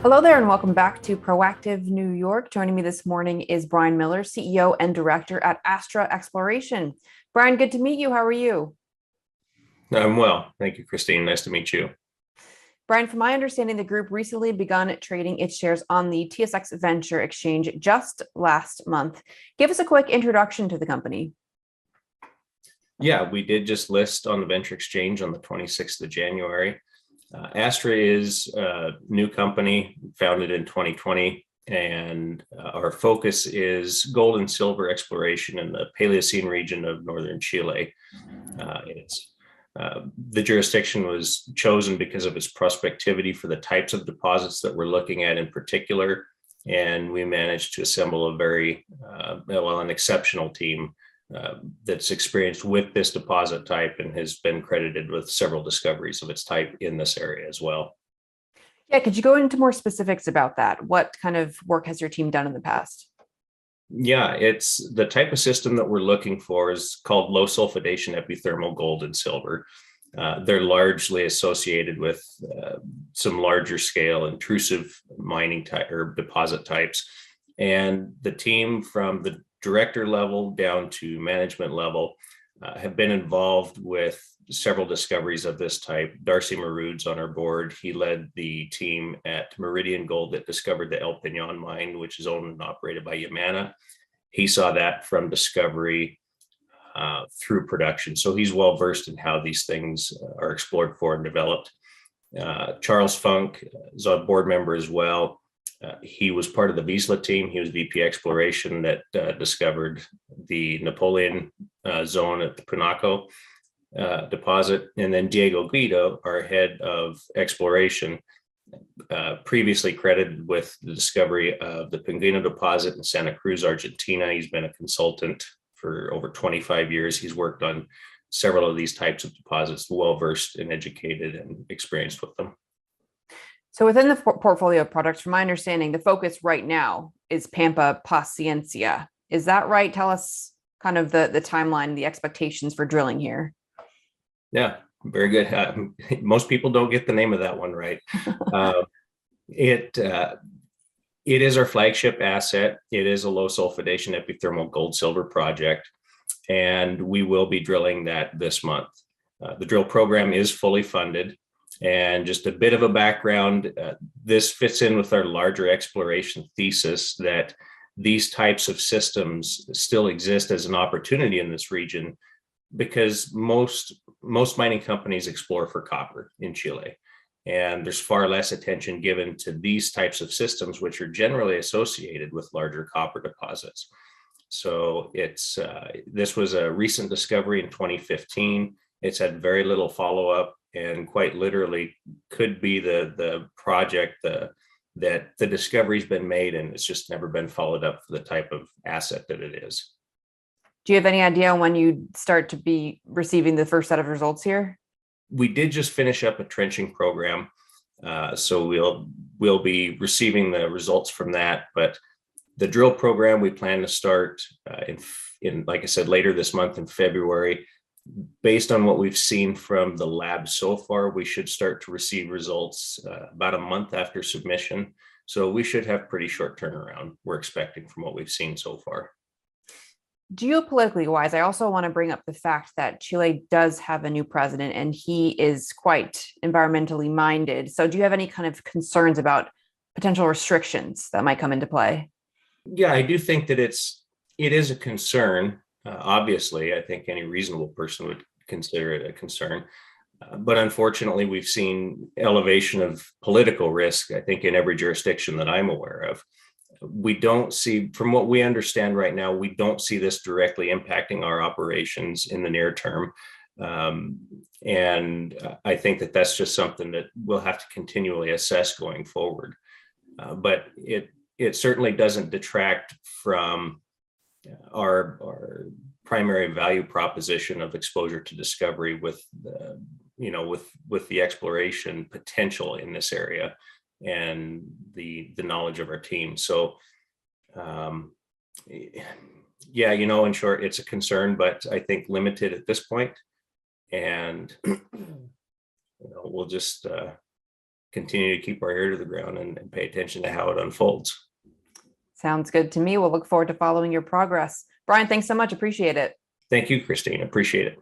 Hello there, and welcome back to Proactive New York. Joining me this morning is Brian Miller, CEO and Director at Astra Exploration. Brian, good to meet you. How are you? I'm well. Thank you, Christine. Nice to meet you. Brian, from my understanding, the group recently begun trading its shares on the TSX Venture Exchange just last month. Give us a quick introduction to the company. Yeah, we did just list on the Venture Exchange on the 26th of January. Astra is a new company founded in 2020, and our focus is gold and silver exploration in the Paleocene region of northern Chile. The jurisdiction was chosen because of its prospectivity for the types of deposits that we're looking at in particular, and we managed to assemble a very, an exceptional team that's experienced with this deposit type and has been credited with several discoveries of its type in this area as well. Yeah, could you go into more specifics about that? What kind of work has your team done in the past? Yeah, it's the type of system that we're looking for is called low sulfidation epithermal gold and silver. They're largely associated with some larger scale intrusive mining type or deposit types. And the team from the director level down to management level have been involved with several discoveries of this type. Darcy Maroud's on our board. He led the team at Meridian Gold that discovered the El Peñon mine, which is owned and operated by Yamana. He saw that from discovery through production. So he's well versed in how these things are explored for and developed. Charles Funk is a board member as well. He was part of the Wiesla team. He was VP Exploration that discovered the Napoleon zone at the Punaco deposit. And then Diego Guido, our head of exploration, previously credited with the discovery of the Pingüino deposit in Santa Cruz, Argentina. He's been a consultant for over 25 years. He's worked on several of these types of deposits, well-versed and educated and experienced with them. So within the portfolio of products, from my understanding, the focus right now is Pampa Paciencia. Is that right? Tell us kind of the timeline, the expectations for drilling here. Yeah, very good. Most people don't get the name of that one right. It is our flagship asset. It is a low sulfidation epithermal gold silver project, and we will be drilling that this month. The drill program is fully funded. And just a bit of a background, this fits in with our larger exploration thesis that these types of systems still exist as an opportunity in this region because most mining companies explore for copper in Chile. And there's far less attention given to these types of systems, which are generally associated with larger copper deposits. So this was a recent discovery in 2015. It's had very little follow-up, and quite literally could be the project that the discovery's been made, and it's just never been followed up for the type of asset that it is. Do you have any idea when you start to be receiving the first set of results here? We did just finish up a trenching program, so we'll be receiving the results from that. But the drill program we plan to start in like I said, later this month in February. Based on what we've seen from the lab so far, we should start to receive results about a month after submission. So we should have pretty short turnaround, we're expecting, from what we've seen so far. Geopolitically wise, I also want to bring up the fact that Chile does have a new president and he is quite environmentally minded. So do you have any kind of concerns about potential restrictions that might come into play? Yeah, I do think that it is a concern. Obviously, I think any reasonable person would consider it a concern. But unfortunately, we've seen elevation of political risk, I think, in every jurisdiction that I'm aware of. We don't see, from what we understand right now, we don't see this directly impacting our operations in the near term. And I think that that's just something that we'll have to continually assess going forward. But it certainly doesn't detract from our primary value proposition of exposure to discovery with the exploration potential in this area and the knowledge of our team. So yeah, in short, it's a concern, but I think limited at this point. And we'll just continue to keep our ear to the ground and pay attention to how it unfolds. Sounds good to me. We'll look forward to following your progress. Brian, thanks so much. Appreciate it. Thank you, Christine. Appreciate it.